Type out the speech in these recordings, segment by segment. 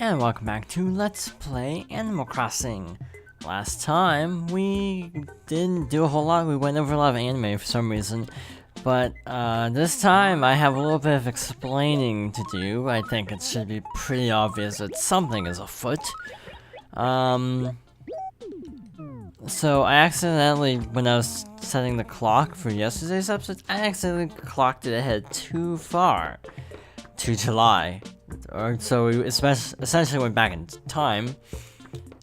And welcome back to Let's Play Animal Crossing. Last time, we didn't do a whole lot. We went over a lot of anime for some reason. But this time, I have a little bit of explaining to do. I think it should be pretty obvious that something is afoot. So I accidentally, when I was setting the clock for yesterday's episode, I accidentally clocked it ahead too far. To July. So we essentially went back in time.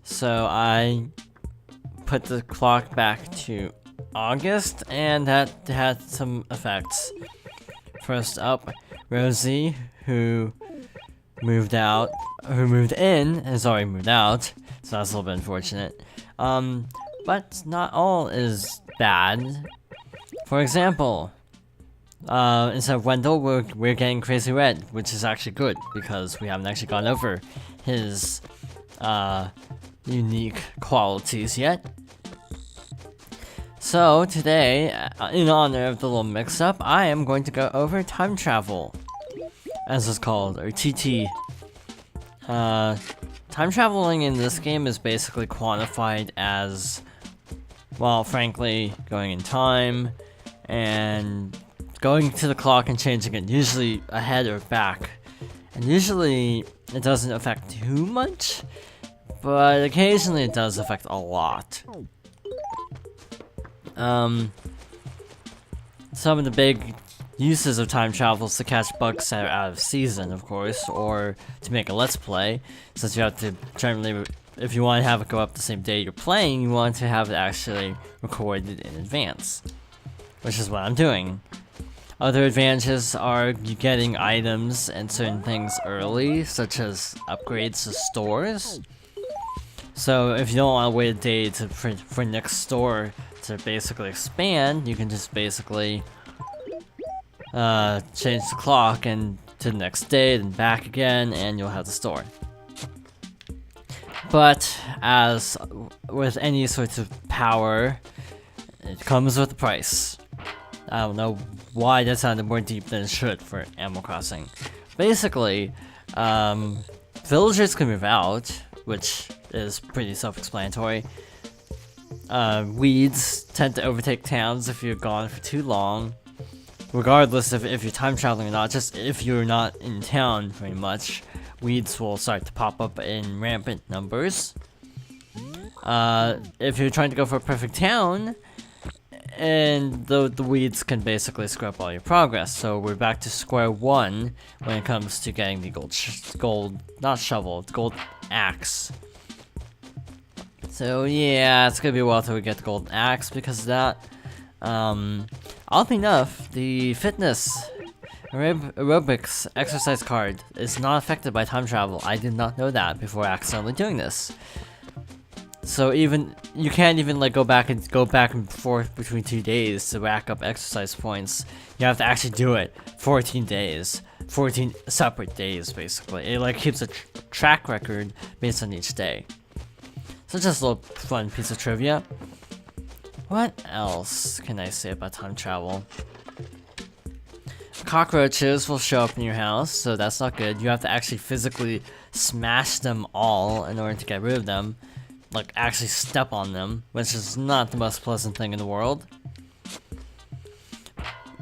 So I put the clock back to August, and that had some effects. First up, Rosie, who moved in, has already moved out, so that's a little bit unfortunate. But not all is bad. For example, instead of Wendell, we're getting Crazy Red, which is actually good, because we haven't actually gone over his, unique qualities yet. So, today, in honor of the little mix-up, I am going to go over time travel, as it's called, or TT. Time traveling in this game is basically quantified as, well, frankly, going in time, and going to the clock and changing it, usually ahead or back. And usually it doesn't affect too much, but occasionally it does affect a lot. Some of the big uses of time travel is to catch bugs that are out of season, of course, or to make a let's play, since you have to generally, if you want to have it go up the same day you're playing, you want to have it actually recorded in advance, which is what I'm doing. Other advantages are you getting items and certain things early, such as upgrades to stores. So if you don't want to wait a day for next store to basically expand, you can just basically change the clock and to the next day, then back again, and you'll have the store. But as with any sort of power, it comes with a price. I don't know why that sounded more deep than it should for Animal Crossing. Basically, villagers can move out, which is pretty self-explanatory. Weeds tend to overtake towns if you're gone for too long. Regardless of if you're time traveling or not, just if you're not in town very much, weeds will start to pop up in rampant numbers. If you're trying to go for a perfect town, and the weeds can basically screw up all your progress, so we're back to square one when it comes to getting the gold axe. So yeah, it's gonna be a while till we get the golden axe because of that. Oddly enough, the fitness aerobics exercise card is not affected by time travel. I did not know that before accidentally doing this. So you can't even like go back and forth between 2 days to rack up exercise points. You have to actually do it 14 days, 14 separate days basically. It like keeps a track record based on each day. So just a little fun piece of trivia. What else can I say about time travel? Cockroaches will show up in your house, so that's not good. You have to actually physically smash them all in order to get rid of them. Like, actually step on them, which is not the most pleasant thing in the world.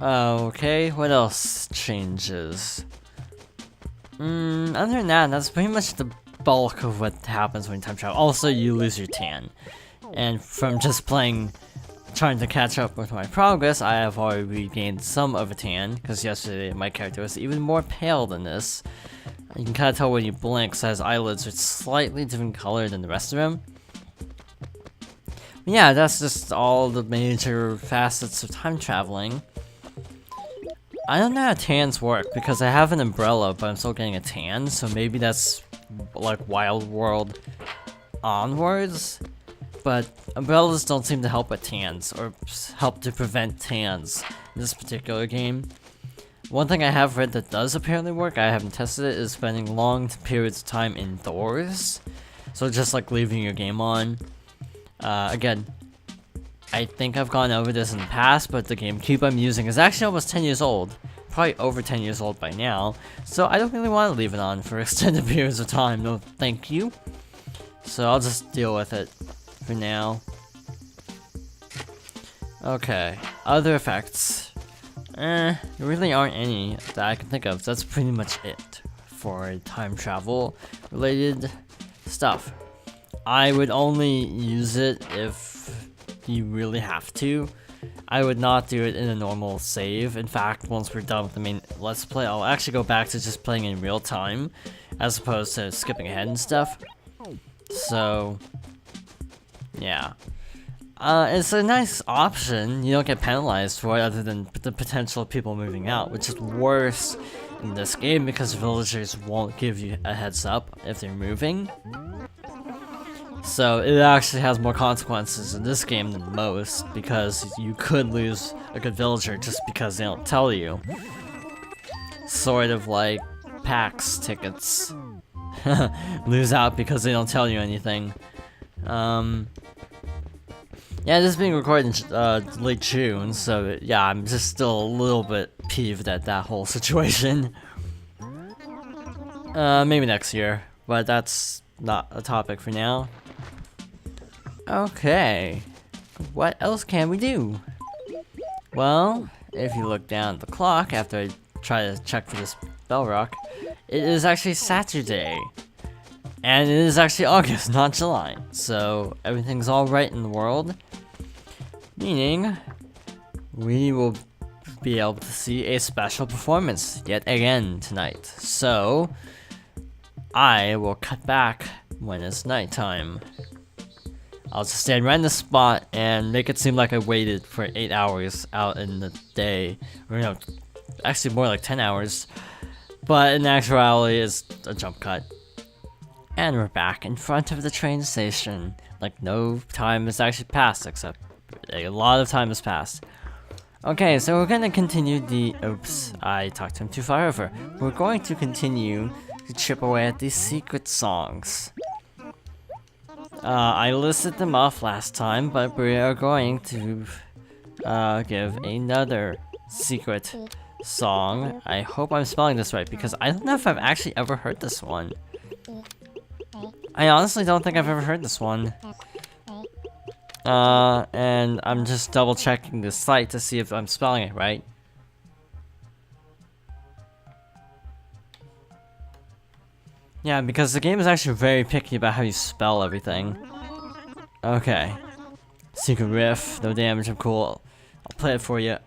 Okay, what else changes? Other than that, that's pretty much the bulk of what happens when you time travel. Also, you lose your tan. And from just trying to catch up with my progress, I have already regained some of a tan, because yesterday my character was even more pale than this. You can kind of tell when you blink, so his eyelids are slightly different color than the rest of him. Yeah, that's just all the major facets of time traveling. I don't know how tans work, because I have an umbrella, but I'm still getting a tan, so maybe that's like Wild World onwards. But umbrellas don't seem to help with tans, or help to prevent tans in this particular game. One thing I have read that does apparently work, I haven't tested it, is spending long periods of time indoors. So just like leaving your game on. Again, I think I've gone over this in the past, but the GameCube I'm using is actually almost 10 years old. probably over 10 years old by now, so I don't really want to leave it on for extended periods of time, no thank you. So I'll just deal with it for now. Okay, other effects. There really aren't any that I can think of. That's pretty much it for time travel related stuff. I would only use it if you really have to. I would not do it in a normal save. In fact, once we're done with the main Let's Play, I'll actually go back to just playing in real time as opposed to skipping ahead and stuff. So, yeah. It's a nice option. You don't get penalized for it other than the potential of people moving out, which is worse in this game because villagers won't give you a heads up if they're moving. So it actually has more consequences in this game than most because you could lose a good villager just because they don't tell you. Sort of like PAX tickets. Lose out because they don't tell you anything. Yeah, this is being recorded in late June, so yeah, I'm just still a little bit peeved at that whole situation. Maybe next year, but that's not a topic for now. Okay, what else can we do? Well, if you look down at the clock after I try to check for this bell rock, it is actually Saturday. And it is actually August, not July, so everything's alright in the world. Meaning, we will be able to see a special performance yet again tonight. So, I will cut back when it's nighttime. I'll just stand right in the spot and make it seem like I waited for 8 hours out in the day. Or no, actually more like 10 hours. But in actuality, it's a jump cut. And we're back in front of the train station. Like no time has actually passed, except a lot of time has passed. Okay, so we're gonna continue the... Oops, I talked him too far over. We're going to continue to chip away at these secret songs. I listed them off last time, but we are going to give another secret song. I hope I'm spelling this right, because I don't know if I've actually ever heard this one. I honestly don't think I've ever heard this one. And I'm just double checking the site to see if I'm spelling it right. Yeah, because the game is actually very picky about how you spell everything. Okay. Secret riff, no damage, I'm cool. I'll play it for you.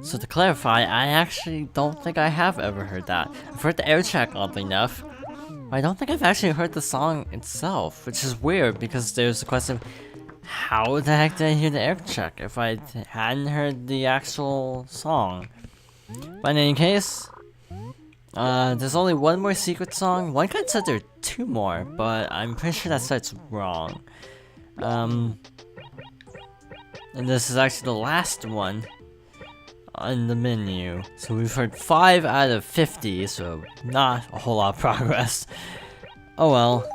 So to clarify, I actually don't think I have ever heard that. I've heard the air track oddly enough, but I don't think I've actually heard the song itself, which is weird because there's the question, how the heck did I hear the air track if I hadn't heard the actual song? But in any case, there's only one more secret song. One guy said there are two more, but I'm pretty sure that site's wrong. And this is actually the last one on the menu. So we've heard 5 out of 50, so not a whole lot of progress. Oh well.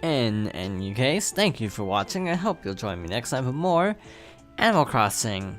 In any case, thank you for watching. I hope you'll join me next time for more Animal Crossing.